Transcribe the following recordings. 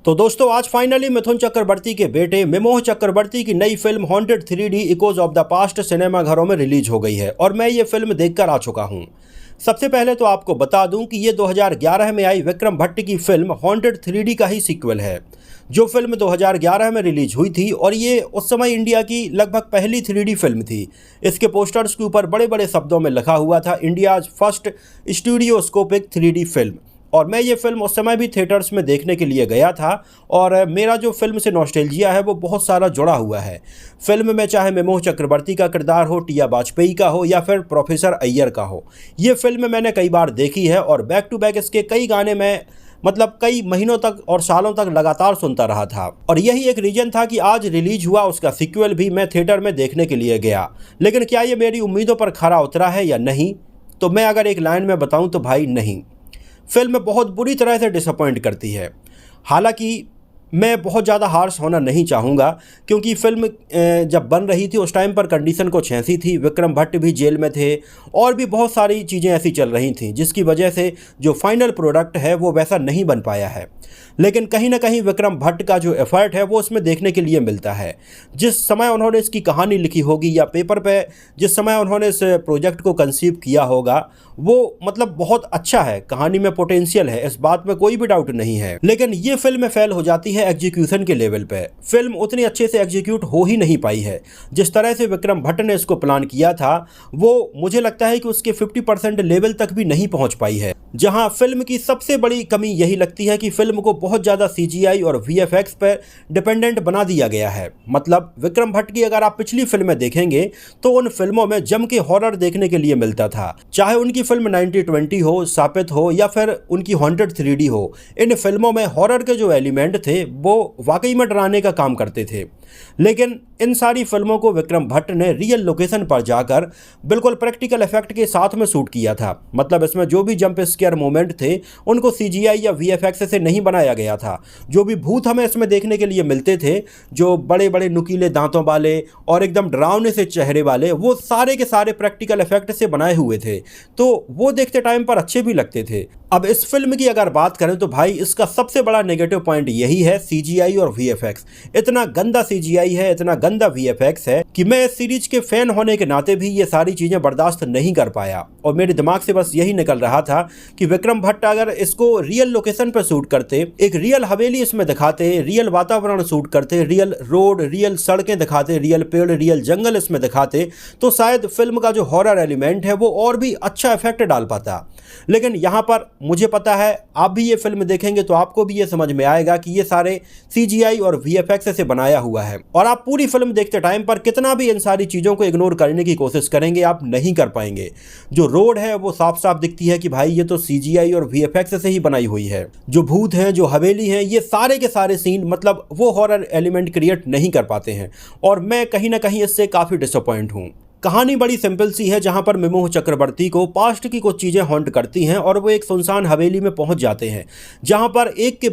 तो दोस्तों आज फाइनली मिथुन चक्रवर्ती के बेटे मिमोह चक्रवर्ती की नई film haunted 3D echoes of the past सिनेमाघरों में रिलीज हो गई है और मैं ये फिल्म देखकर आ चुका हूँ। सबसे पहले तो आपको बता दूं कि ये 2011 में आई विक्रम भट्ट की फिल्म हॉन्टेड 3D का ही सीक्वल है, जो फिल्म 2011 में रिलीज हुई थी और ये उस समय इंडिया की लगभग पहली 3D फिल्म थी। इसके पोस्टर्स के ऊपर बड़े बड़े शब्दों में लिखा हुआ था इंडियाज़ फर्स्ट स्टूडियोस्कोपिक 3D फिल्म। और मैं ये फिल्म उस समय भी थिएटर्स में देखने के लिए गया था और मेरा जो फिल्म से नॉस्टैल्जिया है वो बहुत सारा जुड़ा हुआ है। फिल्म में चाहे मिमोह चक्रवर्ती का किरदार हो, टिया वाजपेयी का हो या फिर प्रोफेसर अय्यर का हो, ये फिल्म मैंने कई बार देखी है और बैक टू बैक इसके कई गाने मैं कई महीनों तक और सालों तक लगातार सुनता रहा था। और यही एक रीज़न था कि आज रिलीज हुआ उसका सीक्वल भी मैं थिएटर में देखने के लिए गया। लेकिन क्या ये मेरी उम्मीदों पर खरा उतरा है या नहीं, तो मैं अगर एक लाइन में बताऊं तो भाई नहीं। फिल्म बहुत बुरी तरह से डिसअपॉइंट करती है। हालांकि मैं बहुत ज़्यादा हार्श होना नहीं चाहूँगा क्योंकि फिल्म जब बन रही थी उस टाइम पर कंडीशन कुछ ऐसी थी, विक्रम भट्ट भी जेल में थे और भी बहुत सारी चीज़ें ऐसी चल रही थीं जिसकी वजह से जो फाइनल प्रोडक्ट है वो वैसा नहीं बन पाया है। लेकिन कहीं ना कहीं विक्रम भट्ट का जो एफर्ट है वो उसमें देखने के लिए मिलता है। जिस समय उन्होंने इसकी कहानी लिखी होगी या पेपर पे जिस समय उन्होंने इस प्रोजेक्ट को कंसीव किया होगा वो बहुत अच्छा है, कहानी में पोटेंशियल है, इस बात में कोई भी डाउट नहीं है। लेकिन ये फिल्म फेल हो जाती है एग्जीक्यूशन के लेवल पे। फिल्म उतनी अच्छे से एग्जीक्यूट हो ही नहीं पाई है। जिस तरह से विक्रम भट्ट ने इसको प्लान किया था वो मुझे लगता है कि उसके 50% लेवल तक भी नहीं पहुंच पाई है। जहां फिल्म की सबसे बड़ी कमी यही लगती है कि फिल्म को बहुत ज़्यादा CGI और VFX पर डिपेंडेंट बना दिया गया है। विक्रम भट्ट की अगर आप पिछली फिल्में देखेंगे तो उन फिल्मों में जम के हॉरर देखने के लिए मिलता था, चाहे उनकी फिल्म 90-20 हो, सापित हो या फिर उनकी हॉन्टेड 3D हो। इन फिल्मों में हॉरर के जो एलिमेंट थे वो वाकई में डराने का काम करते थे। लेकिन इन सारी फिल्मों को विक्रम भट्ट ने रियल लोकेशन पर जाकर बिल्कुल प्रैक्टिकल इफेक्ट के साथ में शूट किया था। इसमें जो भी जंप स्केयर मोमेंट थे उनको CGI या VFX से नहीं बनाया गया था। जो भी भूत हमें इसमें देखने के लिए मिलते थे, जो बड़े बड़े नुकीले दांतों वाले और एकदम डरावने से चेहरे वाले, वो सारे के सारे प्रैक्टिकल इफेक्ट से बनाए हुए थे, तो वो देखते टाइम पर अच्छे भी लगते थे। अब इस फिल्म की अगर बात करें तो भाई इसका सबसे बड़ा नेगेटिव पॉइंट यही है CGI और VFX। इतना गंदा CGI है, इतना गंदा VFX है कि मैं इस सीरीज के फैन होने के नाते भी ये सारी चीजें बर्दाश्त नहीं कर पाया और मेरे दिमाग से बस यही निकल रहा था कि विक्रम भट्ट अगर इसको रियल लोकेशन पर शूट करते, एक रियल हवेली इसमें दिखाते, रियल वातावरण शूट करते, रियल रोड, रियल सड़कें दिखाते, रियल पेड़, रियल जंगल इसमें दिखाते, तो शायद फिल्म का जो हॉरर एलिमेंट है वो और भी अच्छा इफेक्ट डाल पाता। लेकिन यहाँ पर मुझे पता है आप भी ये फिल्म देखेंगे तो आपको भी ये समझ में आएगा कि ये सारे CGI और VFX से बनाया हुआ है और आप पूरी फिल्म देखते टाइम पर कितना भी इन सारी चीज़ों को इग्नोर करने की कोशिश करेंगे आप नहीं कर पाएंगे। जो रोड है वो साफ साफ दिखती है कि भाई ये तो CGI और VFX से ही बनाई हुई है। जो भूत हैं, जो हवेली हैं, ये सारे के सारे सीन वो हॉरर एलिमेंट क्रिएट नहीं कर पाते हैं और मैं कहीं ना कहीं इससे काफ़ी डिसअपॉइंट हूँ। कहानी बड़ी सिंपल सी है जहां पर मिमोह चक्रवर्ती को पास्ट की कुछ चीज़ें हॉन्ट करती हैं और वो एक सुनसान हवेली में पहुंच जाते हैं जहां पर एक के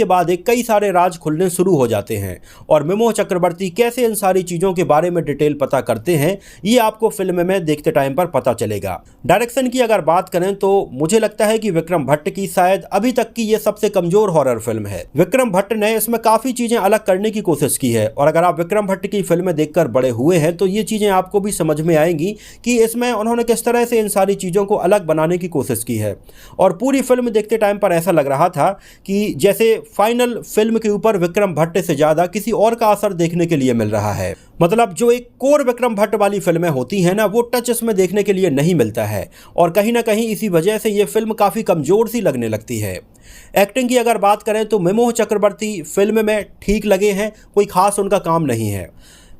बाद एक कई सारे राज खुलने शुरू हो जाते हैं और मिमोह चक्रवर्ती कैसे इन सारी चीज़ों के बारे में डिटेल पता करते हैं ये आपको फिल्म में देखते टाइम पर पता चलेगा। डायरेक्शन की अगर बात करें तो मुझे लगता है कि विक्रम भट्ट की शायद अभी तक की ये सबसे कमज़ोर हॉरर फिल्म है। विक्रम भट्ट ने इसमें काफ़ी चीज़ें अलग करने की कोशिश की है और अगर आप विक्रम भट्ट की फिल्में देखकर बड़े हुए हैं तो ये चीज़ें आपको भी समझ में आएंगी कि इसमें उन्होंने किस तरह से इन सारी चीज़ों को अलग बनाने की कोशिश की है। और पूरी फिल्म देखते टाइम पर ऐसा लग रहा था कि जैसे फाइनल फिल्म के ऊपर विक्रम भट्ट से ज़्यादा किसी और का असर देखने के लिए मिल रहा है। जो एक कोर विक्रम भट्ट वाली फिल्में होती हैं ना, वो टच इसमें देखने के लिए नहीं मिलता है और कहीं ना कहीं इसी वजह से ये फिल्म काफ़ी कमज़ोर सी लगने लगती है। एक्टिंग की अगर बात करें तो मिमोह चक्रवर्ती फिल्म में ठीक लगे हैं, कोई खास उनका काम नहीं है।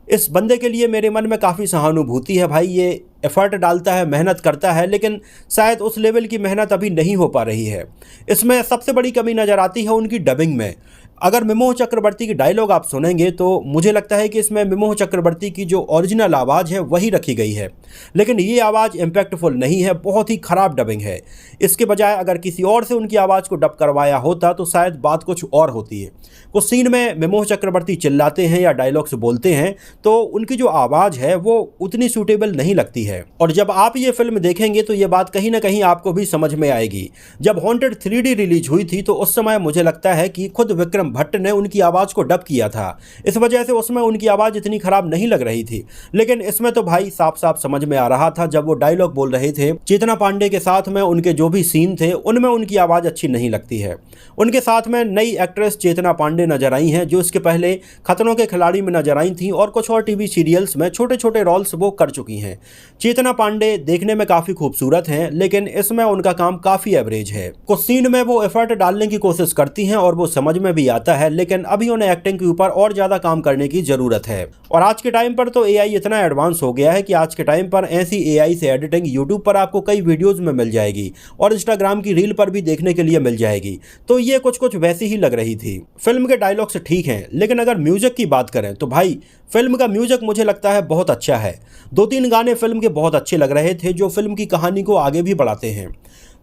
इस बंदे के लिए मेरे मन में काफ़ी सहानुभूति है। भाई ये एफर्ट डालता है, मेहनत करता है, लेकिन शायद उस लेवल की मेहनत अभी नहीं हो पा रही है। इसमें सबसे बड़ी कमी नज़र आती है उनकी डबिंग में। अगर मिमोह चक्रवर्ती की डायलॉग आप सुनेंगे तो मुझे लगता है कि इसमें मिमोह चक्रवर्ती की जो ओरिजिनल आवाज़ है वही रखी गई है, लेकिन ये आवाज़ इम्पैक्टफुल नहीं है, बहुत ही ख़राब डबिंग है। इसके बजाय अगर किसी और से उनकी आवाज़ को डब करवाया होता तो शायद बात कुछ और होती है। कुछ सीन में मिमोह चक्रवर्ती चिल्लाते हैं या डायलॉग्स बोलते हैं तो उनकी जो आवाज़ है वो उतनी सूटेबल नहीं लगती है और जब आप ये फिल्म देखेंगे तो ये बात कहीं ना कहीं आपको भी समझ में आएगी। जब हॉन्टेड 3D रिलीज हुई थी तो उस समय मुझे लगता है कि खुद विक्रम विक्रम भट्ट ने उनकी आवाज़ को डब किया था। इस वजह से उसमें उनकी आवाज़ इतनी खराब नहीं लग रही थी। लेकिन इसमें तो भाई साफ साफ समझ में आ रहा था, जब वो डायलॉग बोल रहे थे चेतना पांडे के साथ में, उनके जो भी सीन थे उनमें उनकी आवाज़ अच्छी नहीं लगती है। उनके साथ में नई एक्ट्रेस चेतना पांडे नजर आई हैं, जो इसके पहले खतरों के खिलाड़ी में नजर आई थी और कुछ और टीवी सीरियल्स में छोटे छोटे रोल्स वो कर चुकी हैं। चेतना पांडे देखने में काफ़ी खूबसूरत हैं, लेकिन इसमें उनका काम काफ़ी एवरेज है। कुछ सीन में वो एफर्ट डालने की कोशिश करती हैं और वो समझ में भी आता है, लेकिन अभी उन्हें एक्टिंग के ऊपर और ज़्यादा काम करने की ज़रूरत है। और आज के टाइम पर तो एआई इतना एडवांस हो गया है कि आज के टाइम पर ऐसी एआई से एडिटिंग यूट्यूब पर आपको कई वीडियोज़ में मिल जाएगी और इंस्टाग्राम की रील पर भी देखने के लिए मिल जाएगी। तो ये कुछ वैसी ही लग रही थी। फिल्म के डायलॉग्स ठीक हैं, लेकिन अगर म्यूजिक की बात करें तो भाई फिल्म का म्यूजिक मुझे लगता है बहुत अच्छा है। 2-3 गाने फिल्म के बहुत अच्छे लग रहे थे, जो फिल्म की कहानी को आगे भी बढ़ाते हैं।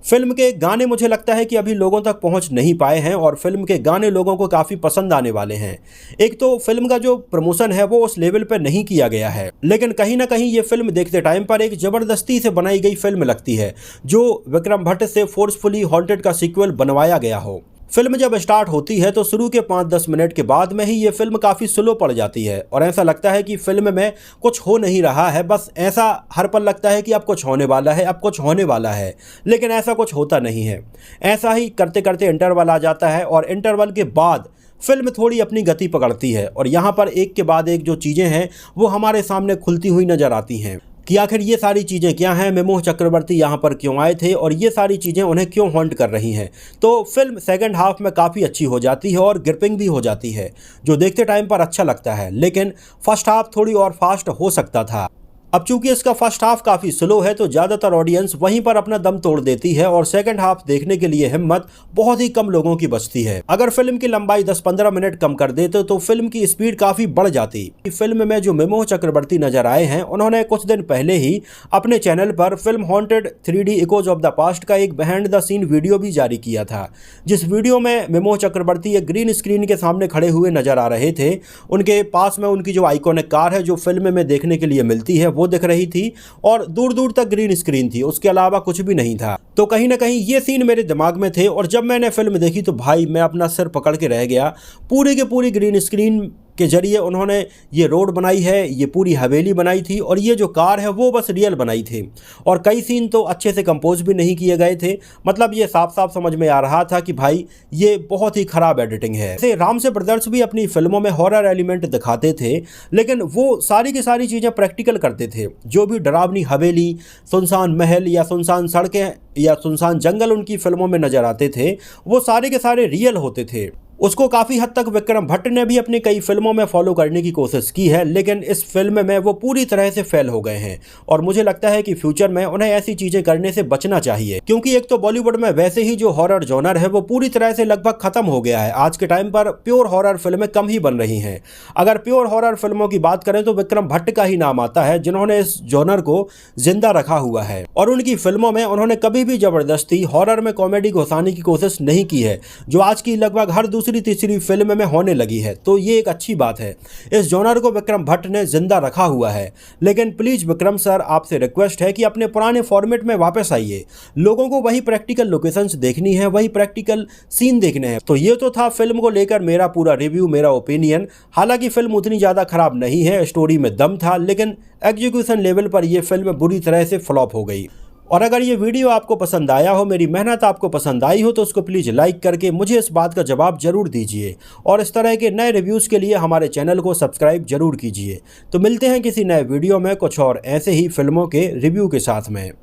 फिल्म के गाने मुझे लगता है कि अभी लोगों तक पहुंच नहीं पाए हैं और फिल्म के गाने लोगों को काफ़ी पसंद आने वाले हैं। एक तो फिल्म का जो प्रमोशन है वो उस लेवल पर नहीं किया गया है, लेकिन कहीं ना कहीं ये फिल्म देखते टाइम पर एक ज़बरदस्ती से बनाई गई फिल्म लगती है, जो विक्रम भट्ट से फोर्सफुली हॉन्टेड का सीक्वल बनवाया गया हो। फिल्म जब स्टार्ट होती है तो शुरू के 5-10 मिनट के बाद में ही ये फिल्म काफ़ी स्लो पड़ जाती है और ऐसा लगता है कि फिल्म में कुछ हो नहीं रहा है। बस ऐसा हर पल लगता है कि अब कुछ होने वाला है, अब कुछ होने वाला है, लेकिन ऐसा कुछ होता नहीं है। ऐसा ही करते करते इंटरवल आ जाता है और इंटरवल के बाद फिल्म थोड़ी अपनी गति पकड़ती है और यहाँ पर एक के बाद एक जो चीज़ें हैं वो हमारे सामने खुलती हुई नज़र आती हैं कि आखिर ये सारी चीज़ें क्या हैं, मेमोह चक्रवर्ती यहाँ पर क्यों आए थे और ये सारी चीज़ें उन्हें क्यों हॉन्ट कर रही हैं। तो फिल्म सेकंड हाफ में काफ़ी अच्छी हो जाती है और ग्रिपिंग भी हो जाती है, जो देखते टाइम पर अच्छा लगता है। लेकिन फर्स्ट हाफ थोड़ी और फास्ट हो सकता था। अब चूंकि इसका फर्स्ट हाफ काफ़ी स्लो है तो ज़्यादातर ऑडियंस वहीं पर अपना दम तोड़ देती है और सेकंड हाफ देखने के लिए हिम्मत बहुत ही कम लोगों की बचती है। अगर फिल्म की लंबाई 10-15 मिनट कम कर देते तो फिल्म की स्पीड काफ़ी बढ़ जाती। फिल्म में जो मेमोह चक्रवर्ती नजर आए हैं, उन्होंने कुछ दिन पहले ही अपने चैनल पर film haunted 3D echoes of the past का एक बिहाइंड द सीन वीडियो भी जारी किया था, जिस वीडियो में मेमोह चक्रवर्ती एक ग्रीन स्क्रीन के सामने खड़े हुए नजर आ रहे थे। उनके पास में उनकी जो आइकॉनिक कार है जो फिल्म में देखने के लिए मिलती है वो दिख रही थी और दूर दूर तक ग्रीन स्क्रीन थी, उसके अलावा कुछ भी नहीं था। तो कहीं ना कहीं ये सीन मेरे दिमाग में थे और जब मैंने फिल्म देखी तो भाई मैं अपना सिर पकड़ के रह गया। पूरी के पूरी ग्रीन स्क्रीन के जरिए उन्होंने ये रोड बनाई है, ये पूरी हवेली बनाई थी और ये जो कार है वो बस रियल बनाई थी और कई सीन तो अच्छे से कंपोज भी नहीं किए गए थे। मतलब ये साफ साफ समझ में आ रहा था कि भाई ये बहुत ही ख़राब एडिटिंग है। जैसे रामसे ब्रदर्स भी अपनी फिल्मों में हॉरर एलिमेंट दिखाते थे, लेकिन वो सारी की सारी चीज़ें प्रैक्टिकल करते थे। जो भी डरावनी हवेली, सुनसान महल या सुनसान सड़कें या सुनसान जंगल उनकी फिल्मों में नज़र आते थे, वो सारे के सारे रियल होते थे। उसको काफ़ी हद तक विक्रम भट्ट ने भी अपनी कई फिल्मों में फॉलो करने की कोशिश की है, लेकिन इस फिल्म में वो पूरी तरह से फेल हो गए हैं और मुझे लगता है कि फ्यूचर में उन्हें ऐसी चीज़ें करने से बचना चाहिए, क्योंकि एक तो बॉलीवुड में वैसे ही जो हॉरर जॉनर है वो पूरी तरह से लगभग खत्म हो गया है। आज के टाइम पर प्योर हॉरर फिल्में कम ही बन रही हैं। अगर प्योर हॉरर फिल्मों की बात करें तो विक्रम भट्ट का ही नाम आता है, जिन्होंने इस जॉनर को जिंदा रखा हुआ है और उनकी फिल्मों में उन्होंने कभी भी जबरदस्ती हॉरर में कॉमेडी घुसाने की कोशिश नहीं की है, जो आज की लगभग हर दूसरी तीसरी फिल्म में होने लगी है। तो ये एक अच्छी बात है, इस जॉनर को विक्रम भट्ट ने जिंदा रखा हुआ है। लेकिन प्लीज विक्रम सर, आपसे रिक्वेस्ट है कि अपने पुराने फॉर्मेट में वापस आइए। लोगों को वही प्रैक्टिकल लोकेशंस देखनी है, वही प्रैक्टिकल सीन देखने हैं। तो ये तो था फिल्म को लेकर मेरा पूरा रिव्यू, मेरा ओपिनियन। हालांकि फिल्म उतनी ज़्यादा खराब नहीं है, स्टोरी में दम था, लेकिन एग्जीक्यूशन लेवल पर यह फिल्म बुरी तरह से फ्लॉप हो गई। और अगर ये वीडियो आपको पसंद आया हो, मेरी मेहनत आपको पसंद आई हो, तो उसको प्लीज़ लाइक करके मुझे इस बात का जवाब जरूर दीजिए और इस तरह के नए रिव्यूज़ के लिए हमारे चैनल को सब्सक्राइब जरूर कीजिए। तो मिलते हैं किसी नए वीडियो में कुछ और ऐसे ही फिल्मों के रिव्यू के साथ में।